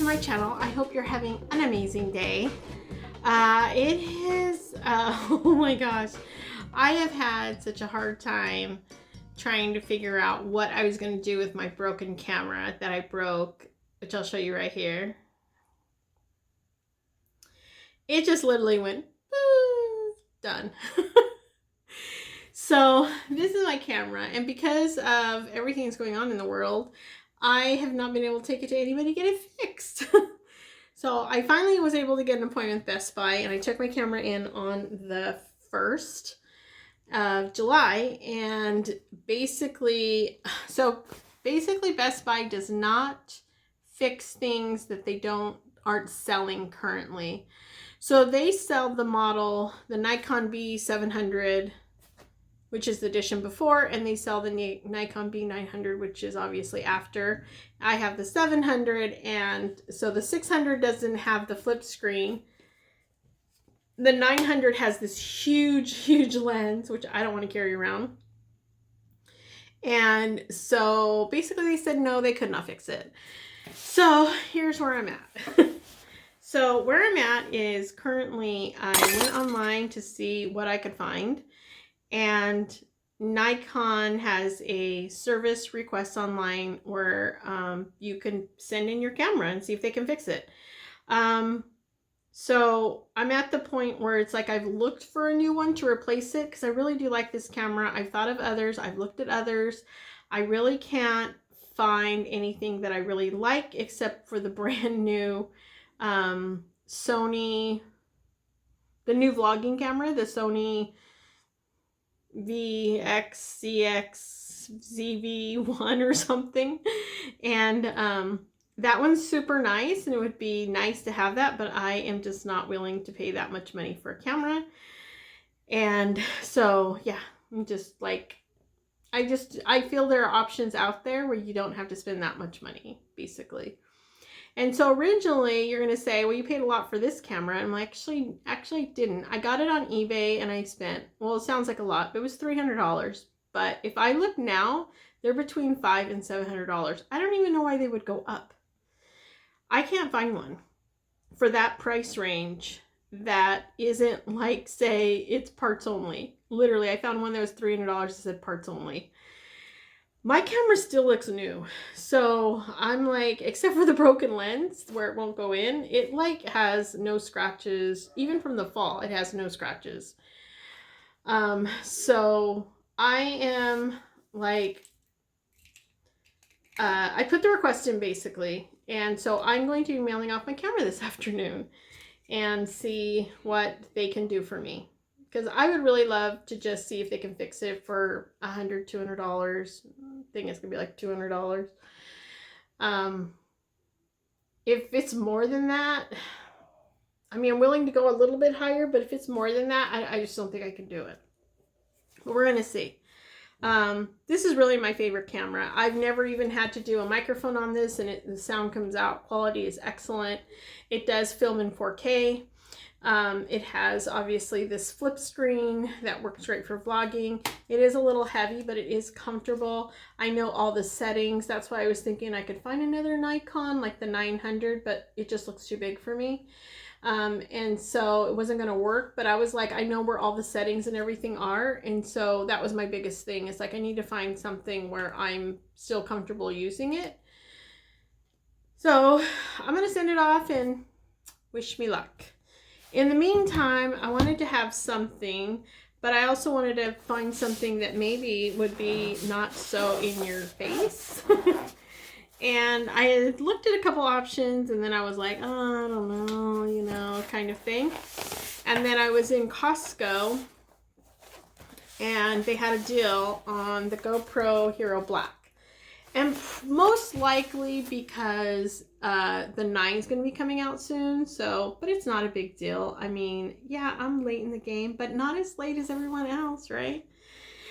my channel. I hope you're having an amazing day. It is, oh my gosh, I have had such a hard time trying to figure out what I was going to do with my broken camera that I broke, which I'll show you right here. It just literally went, boom, done. So this is my camera, and because of everything that's going on in the world, I have not been able to take it to anybody to get it fixed. So I finally was able to get an appointment with Best Buy, and I took my camera in on the 1st of July, and basically Best Buy does not fix things that they aren't selling currently. So they sell the model, the Nikon B700, which is the edition before, and they sell the Nikon B900, which is obviously after. I have the 700, and so the 600 doesn't have the flip screen. The 900 has this huge lens, which I don't want to carry around. And so basically they said no, they could not fix it. So here's where I'm at. So where I'm at is currently I went online to see what I could find. And Nikon has a service request online where you can send in your camera and see if they can fix it. So I'm at the point where it's like I've looked for a new one to replace it because I really do like this camera. I've thought of others. I've looked at others. I really can't find anything that I really like except for the brand new Sony, the new vlogging camera, the Sony VXCX-ZV1 or something. And that one's super nice, and it would be nice to have that, but I am just not willing to pay that much money for a camera. And so yeah, I'm just like, I feel there are options out there where you don't have to spend that much money, basically. And so originally you're going to say, well, you paid a lot for this camera. And I'm like, actually didn't. I got it on eBay and I spent, well, it sounds like a lot, but it was $300. But if I look now, they're between $500 and $700. I don't even know why they would go up. I can't find one for that price range that isn't like, say, it's parts only. Literally, I found one that was $300 that said parts only. My camera still looks new, so I'm like, except for the broken lens where it won't go in, it like has no scratches. Even from the fall, it has no scratches. So I am like, I put the request in basically, and so I'm going to be mailing off my camera this afternoon and see what they can do for me. Because I would really love to just see if they can fix it for $100, $200. I think it's going to be like $200. If it's more than that, I mean, I'm willing to go a little bit higher, but if it's more than that, I just don't think I can do it. But we're going to see. This is really my favorite camera. I've never even had to do a microphone on this, and the sound comes out. Quality is excellent. It does film in 4K. It has obviously this flip screen that works great for vlogging. It is a little heavy, but it is comfortable. I know all the settings. That's why I was thinking I could find another Nikon like the 900, but it just looks too big for me. And so it wasn't going to work, but I was like, I know where all the settings and everything are. And so that was my biggest thing. It's like, I need to find something where I'm still comfortable using it. So I'm going to send it off and wish me luck. In the meantime, I wanted to have something, but I also wanted to find something that maybe would be not so in your face. And I looked at a couple options, and then I was like, oh, I don't know, you know, kind of thing. And then I was in Costco, and they had a deal on the GoPro Hero Black. And most likely because the 9 is going to be coming out soon. So, but it's not a big deal. I mean, yeah, I'm late in the game, but not as late as everyone else, right?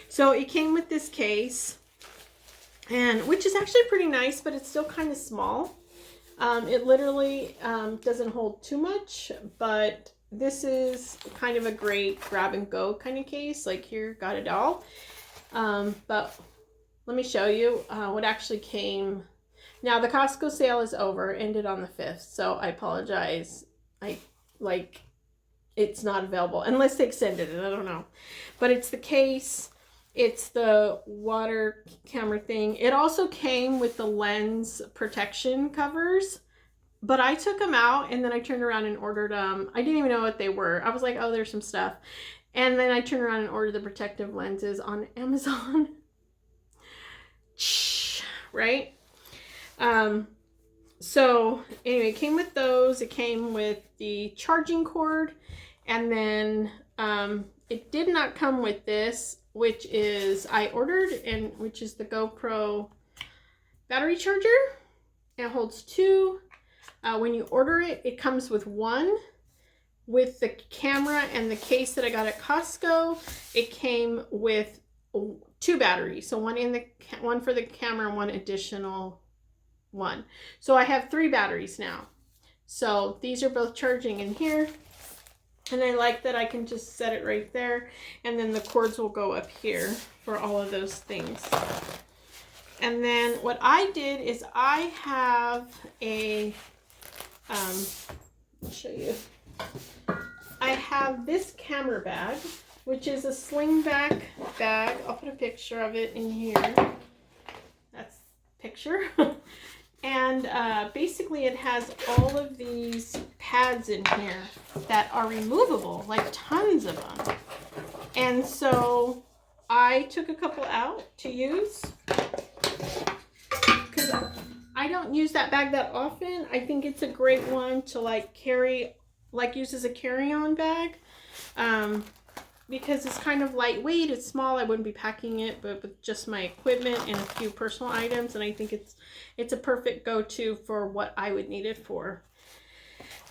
So it came with this case, and which is actually pretty nice, but it's still kind of small. It literally doesn't hold too much, but this is kind of a great grab and go kind of case. Like, here, got it all. But let me show you what actually came. Now the Costco sale is over, ended on the 5th, so I apologize. It's not available unless they extended it. I don't know, but it's the case. It's the water camera thing. It also came with the lens protection covers, but I took them out and then I turned around and ordered them. I didn't even know what they were. I was like, oh, there's some stuff. And then I turned around and ordered the protective lenses on Amazon. Right? So anyway, it came with those. It came with the charging cord. And then it did not come with this, which is I ordered, and which is the GoPro battery charger. It holds 2. When you order it, it comes with 1. With the camera and the case that I got at Costco, it came with 2 batteries. So one for the camera and 1 additional one. So I have 3 batteries now. So these are both charging in here. And I like that I can just set it right there. And then the cords will go up here for all of those things. And then what I did is I have a, I'll show you. I have this camera bag, which is a sling back bag. I'll put a picture of it in here. That's a picture. And basically it has all of these pads in here that are removable, like tons of them. And so I took a couple out to use because I don't use that bag that often. I think it's a great one to like carry, like use as a carry-on bag. Because it's kind of lightweight, it's small, I wouldn't be packing it, but with just my equipment and a few personal items, and I think it's a perfect go-to for what I would need it for.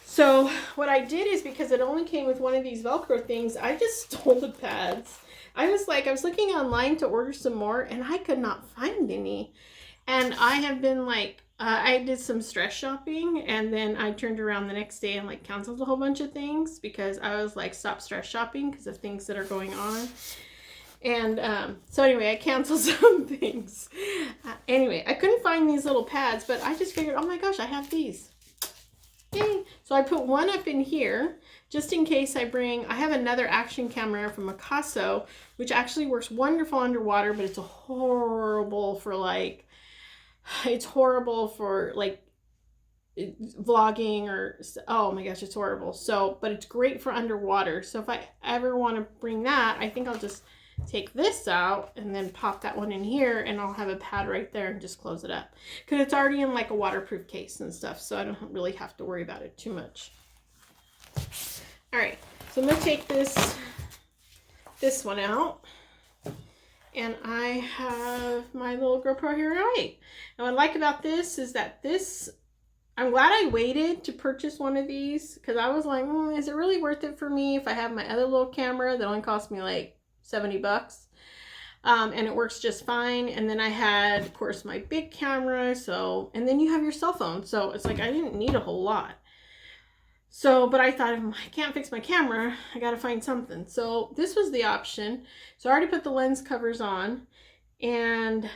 So what I did is, because it only came with one of these Velcro things, I just stole the pads. I was looking online to order some more, and I could not find any. And I have been like, I did some stress shopping, and then I turned around the next day and like canceled a whole bunch of things because I was like, stop stress shopping because of things that are going on. And so anyway, I canceled some things. Anyway, I couldn't find these little pads, but I just figured, oh my gosh, I have these. Yay. So I put one up in here just in case I have another action camera from Akaso, which actually works wonderful underwater, but it's horrible for like, vlogging or, oh my gosh, it's horrible. So, but it's great for underwater. So if I ever want to bring that, I think I'll just take this out and then pop that one in here, and I'll have a pad right there and just close it up. Because it's already in like a waterproof case and stuff, so I don't really have to worry about it too much. All right, so I'm going to take this one out. And I have my little GoPro Hero 8. And what I like about this is that I'm glad I waited to purchase one of these, because I was like, is it really worth it for me if I have my other little camera that only cost me like 70 bucks? And it works just fine. And then I had, of course, my big camera. So, and then you have your cell phone. So it's like, I didn't need a whole lot. So, but I thought, I can't fix my camera, I gotta find something. So this was the option. So I already put the lens covers on, and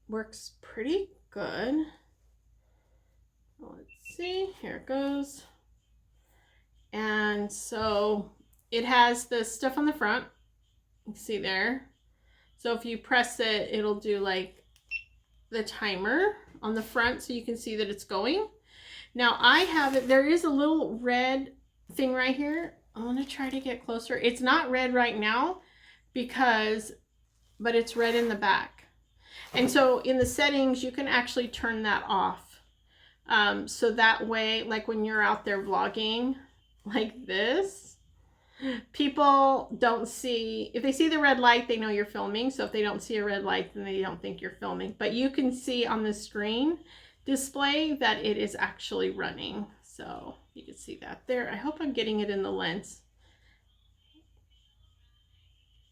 works pretty good. Let's see, here it goes. And so it has the stuff on the front, you can see there. So if you press it, it'll do like the timer on the front, so you can see that it's going. Now I have it, there is a little red thing right here. I want to try to get closer. It's not red right now but it's red in the back. And so in the settings, you can actually turn that off. So that way, like when you're out there vlogging like this, people don't see, if they see the red light, they know you're filming. So if they don't see a red light, then they don't think you're filming. But you can see on the screen display that it is actually running. So you can see that there. I hope I'm getting it in the lens.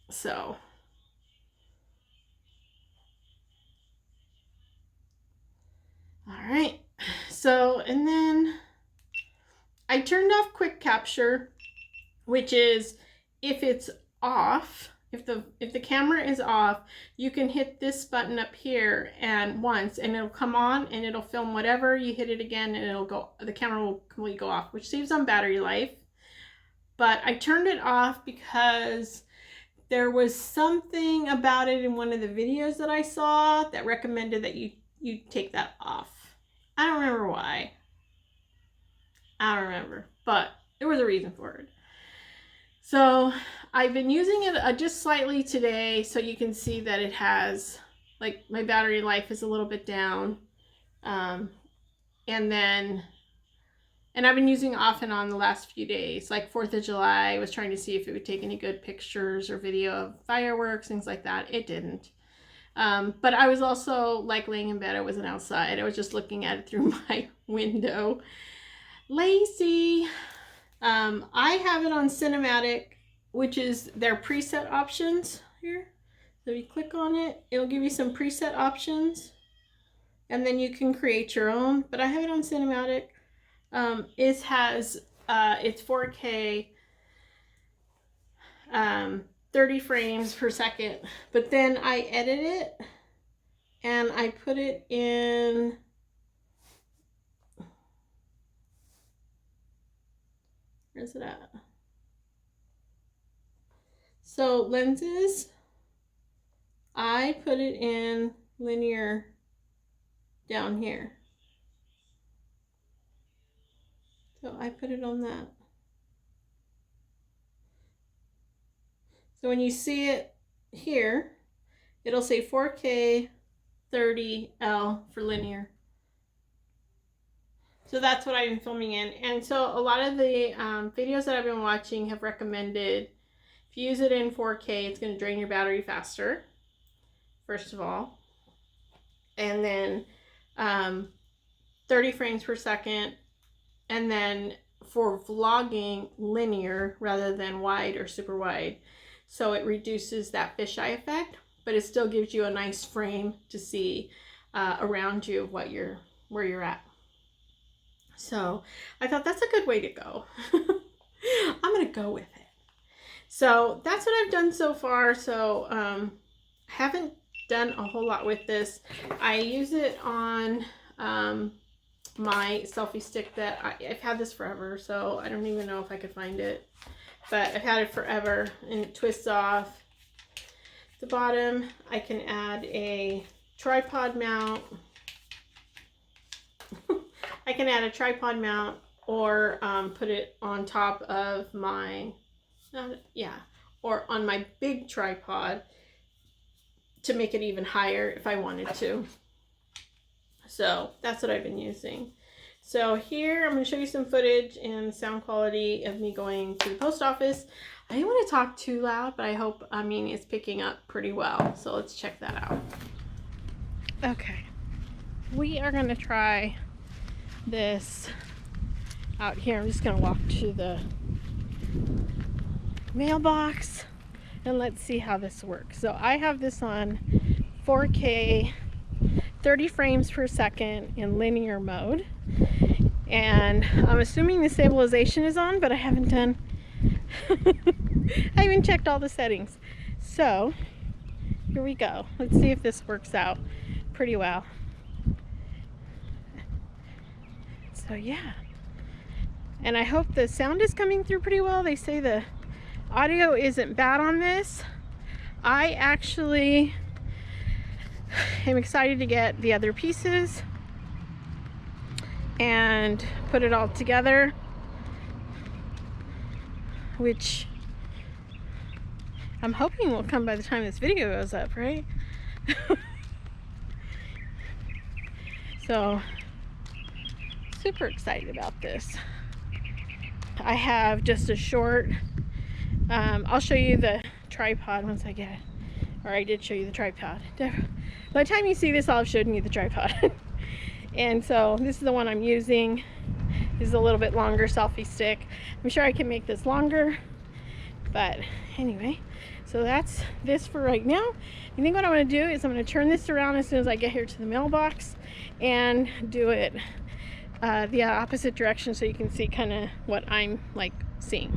So all right, so and then I turned off quick capture, which is if it's off, if the camera is off, you can hit this button up here and once, and it'll come on and it'll film whatever. You hit it again and it'll go, the camera will completely go off, which saves on battery life. But I turned it off because there was something about it in one of the videos that I saw that recommended that you take that off. I don't remember why. I don't remember, but there was a reason for it. So I've been using it just slightly today, so you can see that it has, like, my battery life is a little bit down. And I've been using it off and on the last few days. Like 4th of July, I was trying to see if it would take any good pictures or video of fireworks, things like that. It didn't. But I was also, like, laying in bed. I wasn't outside. I was just looking at it through my window. Lazy. I have it on cinematic, which is their preset options here. So if you click on it, it'll give you some preset options, and then you can create your own. But I have it on cinematic. It has it's 4K, 30 frames per second. But then I edit it and I put it in. Where's it at? So lenses, I put it in linear down here. So I put it on that. So when you see it here, it'll say 4K 30L for linear. So that's what I've been filming in. And so a lot of the videos that I've been watching have recommended, if you use it in 4K, it's going to drain your battery faster, first of all. And then 30 frames per second. And then for vlogging, linear rather than wide or super wide. So it reduces that fisheye effect, but it still gives you a nice frame to see around you where you're at. So I thought that's a good way to go. I'm going to go with it. So that's what I've done so far. So I haven't done a whole lot with this. I use it on my selfie stick that I've had this forever. So I don't even know if I could find it. But I've had it forever, and it twists off. At the bottom, I can add a tripod mount. I can add a tripod mount or put it on top of my, or on my big tripod to make it even higher if I wanted to. So that's what I've been using. So here I'm going to show you some footage and sound quality of me going to the post office. I didn't want to talk too loud, but I hope, it's picking up pretty well. So let's check that out. Okay, we are going to try this out here. I'm just going to walk to the mailbox and let's see how this works. So I have this on 4K 30 frames per second in linear mode, and I'm assuming the stabilization is on, but I haven't done I haven't checked all the settings. So here we go. Let's see if this works out pretty well. So yeah, and I hope the sound is coming through pretty well. They say the audio isn't bad on this. I actually am excited to get the other pieces and put it all together, which I'm hoping will come by the time this video goes up, right? So super excited about this. I have just a short, I'll show you the tripod once I get it, or I did show you the tripod. By the time you see this, I'll have shown you the tripod. And so this is the one I'm using. This is a little bit longer selfie stick. I'm sure I can make this longer, but anyway, so that's this for right now. I think what I'm going to do is I'm going to turn this around as soon as I get here to the mailbox and do it the opposite direction so you can see kind of what I'm like seeing.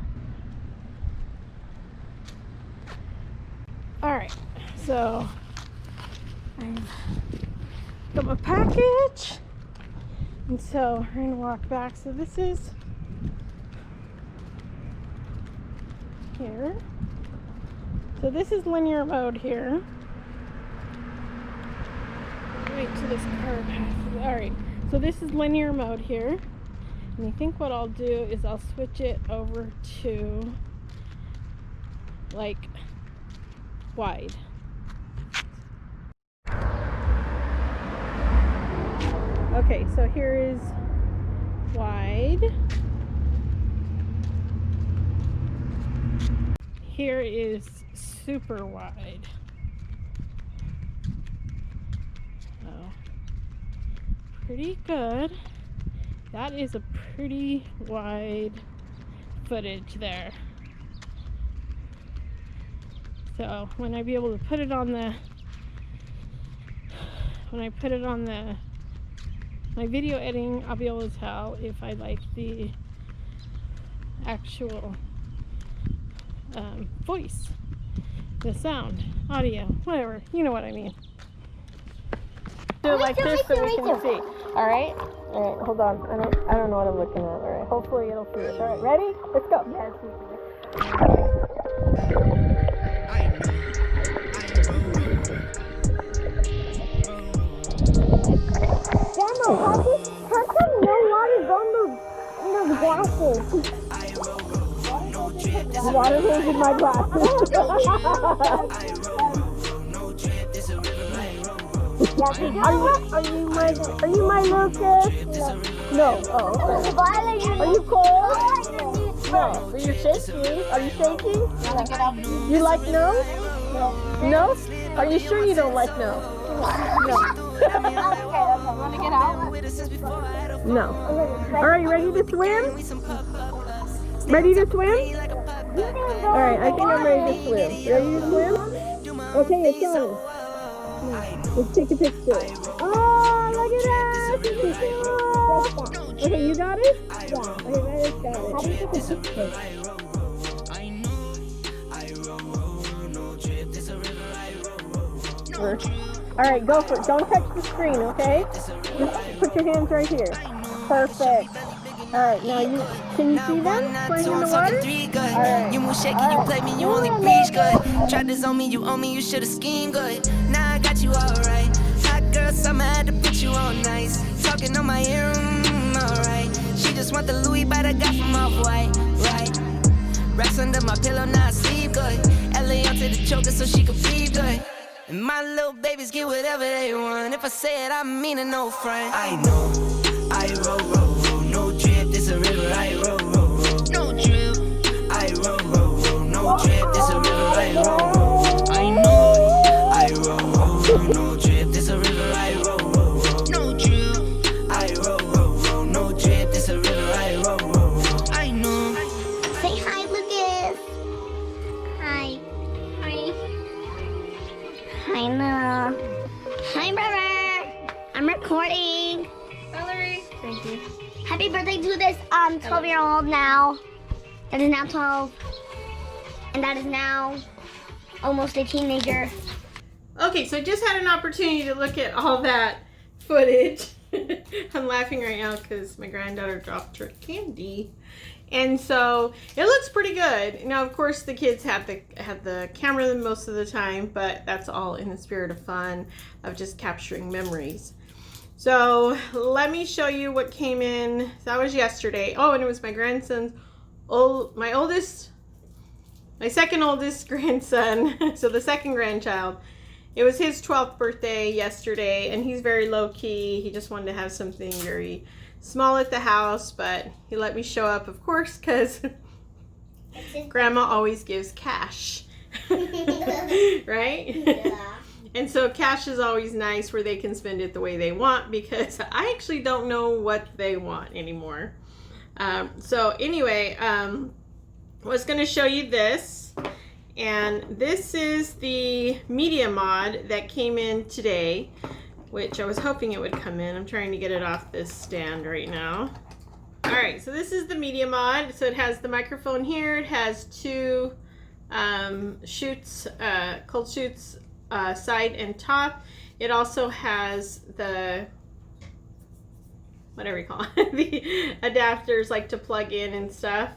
Alright, so I've got my package. And so we're going to walk back. So this is here. So this is linear mode here. Wait till this car passes. Alright, so this is linear mode here. And I think what I'll do is I'll switch it over to like wide. Okay, so here is wide. Here is super wide. Oh, pretty good. That is a pretty wide footage there. So when I be able to put it on the, my video editing, I'll be able to tell if I like the actual voice, the sound, audio, whatever, you know what I mean. Do it like this so we can see. Alright? Alright, hold on. I don't know what I'm looking at. Alright, hopefully it'll see it. Alright, ready? Let's go. Yes. How come no water's on the glasses? The water goes in my glasses. Are you my Lucas? No. Oh, okay. Are you cold? No. Are you shaking? Are you shaking? You like no? No? Are you sure you don't like no? No. Want to get out? No. Alright, ready to swim? Ready to swim? Alright, I think I'm ready to swim. Ready to swim? Okay, it's on. Let's take a picture. Oh, look at that! Okay, you got it? Yeah. Okay, I just got it. How do you take a picture? Alright, go for it. Don't touch the screen, okay? Just put your hands right here. Perfect. Alright, now can you see them playing in the water? Alright. You move shaky, you play me, you only preach good. Tried this on me, you owe me, you should've schemed good. Now I got you alright. Hot girl summer, had to put you on nice. Talking on my ear, alright. She just want the Louis, but I got from Off-White, right? Racks under my pillow, now I sleep good. LA onto the choker so she can breathe good. And my little babies get whatever they want. If I say it, I mean it, no front. I know, I roll, no drip, this a river, I roll, no drip. I roll, no drip, this a river, I roll. I know, I roll, no drip, this a river, I roll, no drip. I roll, no drip, this a river, I roll. I know. Say hi, Lucas. Hi. Hi. Hi, no. Hi, brother. I'm recording. Valerie. Thank you. Happy birthday to this 12-year-old now. That is now 12. And that is now almost a teenager. Okay, so I just had an opportunity to look at all that footage. I'm laughing right now because my granddaughter dropped her candy. And so it looks pretty good. Now, of course, the kids have the camera most of the time, but that's all in the spirit of fun, of just capturing memories. So let me show you what came in. That was yesterday. Oh, and it was my grandson's, my second oldest grandson, so the second grandchild. It was his 12th birthday yesterday, and he's very low-key. He just wanted to have something very small at the house, but he let me show up, of course, because Grandma always gives cash. Right? Yeah. And so cash is always nice where they can spend it the way they want, because I actually don't know what they want anymore. So anyway, I was going to show you this. And this is the Media Mod that came in today, which I was hoping it would come in. I'm trying to get it off this stand right now. All right, so this is the Media Mod. So it has the microphone here. It has two shoots, cold shoots side and top. It also has the, whatever you call it, the adapters like to plug in and stuff.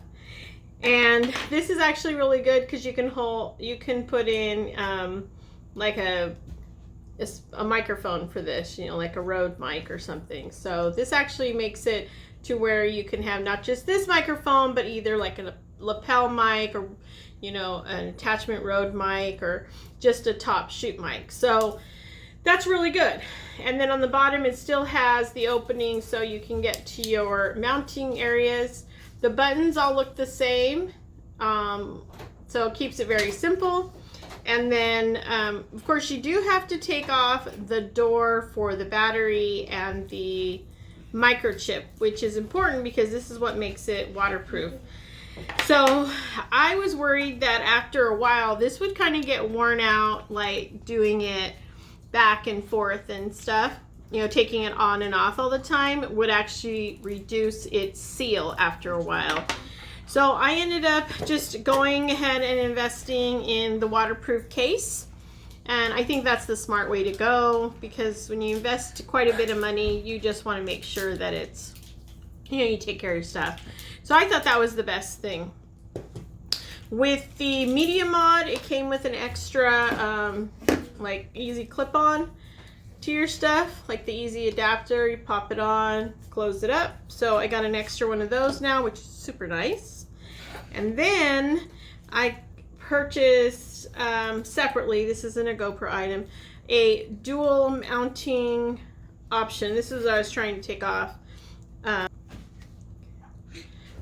And this is actually really good because you can put in like a microphone for this, you know, like a Rode mic or something. So this actually makes it to where you can have not just this microphone, but either like a lapel mic or, you know, an attachment Rode mic or just a top shoot mic. So that's really good. And then on the bottom it still has the opening so you can get to your mounting areas. The buttons all look the same, so it keeps it very simple. And then, of course, you do have to take off the door for the battery and the microchip, which is important because this is what makes it waterproof. So I was worried that after a while, this would kind of get worn out, like doing it back and forth and stuff. You know, taking it on and off all the time would actually reduce its seal after a while. So I ended up just going ahead and investing in the waterproof case. And I think that's the smart way to go, because when you invest quite a bit of money, you just want to make sure that it's, you know, you take care of your stuff. So I thought that was the best thing. With the Media Mod, it came with an extra like easy clip-on to your stuff, like the easy adapter. You pop it on, close it up. So I got an extra one of those now, which is super nice. And then I purchased separately, this isn't a GoPro item, a dual mounting option. This is what I was trying to take off.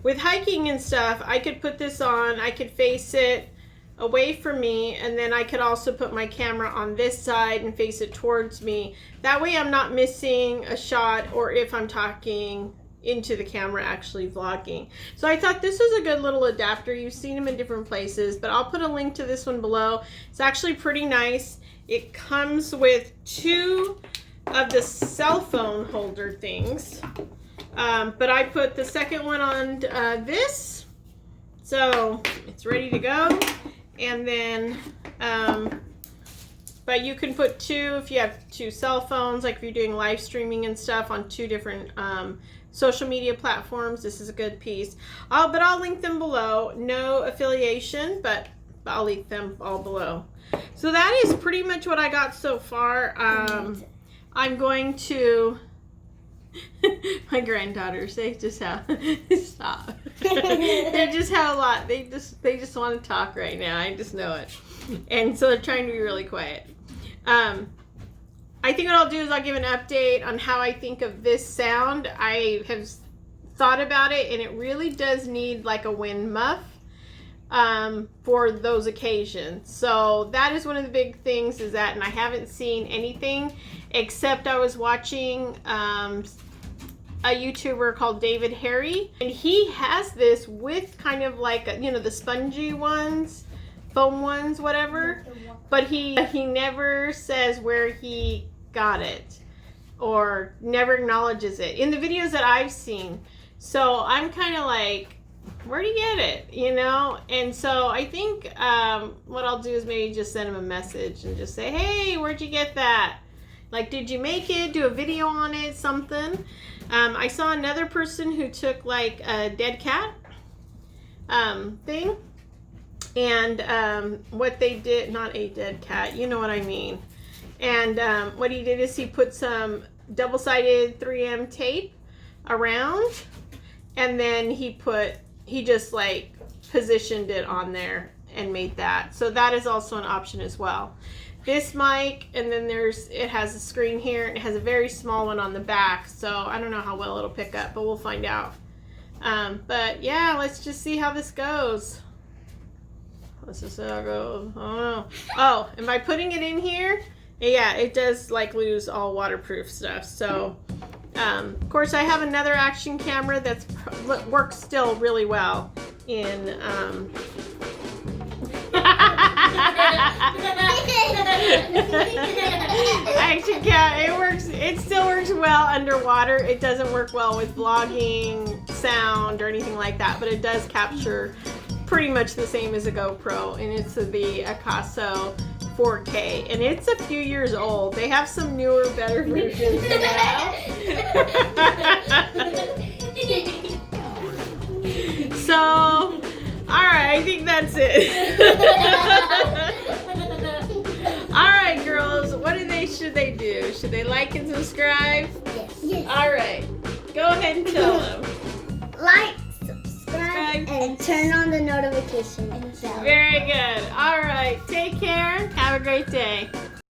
With hiking and stuff, I could put this on, I could face it away from me, and then I could also put my camera on this side and face it towards me. That way I'm not missing a shot, or if I'm talking into the camera actually vlogging. So I thought this was a good little adapter. You've seen them in different places, but I'll put a link to this one below. It's actually pretty nice. It comes with 2 of the cell phone holder things, but I put the second one on this, so it's ready to go. And then, but you can put 2 if you have 2 cell phones, like if you're doing live streaming and stuff on 2 different social media platforms. This is a good piece. But I'll link them below. No affiliation, but I'll link them all below. So that is pretty much what I got so far. I'm going to, my granddaughters, they just have, stop. They just have a lot. They just want to talk right now. I just know it. And so they're trying to be really quiet. I think what I'll do is I'll give an update on how I think of this sound. I have thought about it, and it really does need like a wind muff for those occasions. So that is one of the big things is that, and I haven't seen anything except I was watching a YouTuber called Nbhd, and he has this with kind of like, you know, the spongy ones, foam ones, whatever, but he never says where he got it or never acknowledges it in the videos that I've seen. So I'm kind of like, where do you get it, you know? And so I think what I'll do is maybe just send him a message and just say, hey, where'd you get that? Like, did you make it? Do a video on it, something. I saw another person who took like a dead cat thing, and what they did, not a dead cat, you know what I mean. And what he did is he put some double-sided 3M tape around, and then he just like positioned it on there and made that. So that is also an option as well. This mic, and then it has a screen here, and it has a very small one on the back, so I don't know how well it'll pick up, but we'll find out. But yeah, let's just see how this goes. Let's just see how it goes. I don't know. Oh, and by putting it in here, yeah, it does like lose all waterproof stuff. So of course I have another action camera that's works still really well in action cam. It still works well underwater. It doesn't work well with vlogging, sound, or anything like that, but it does capture pretty much the same as a GoPro, and it's the Akaso 4K, and it's a few years old. They have some newer, better versions now. So, alright, I think that's it. Alright, girls, what should they do? Should they like and subscribe? Yes. Alright, go ahead and tell them. Like, subscribe, and turn on the notification bell. Very good. Alright, take care. Have a great day.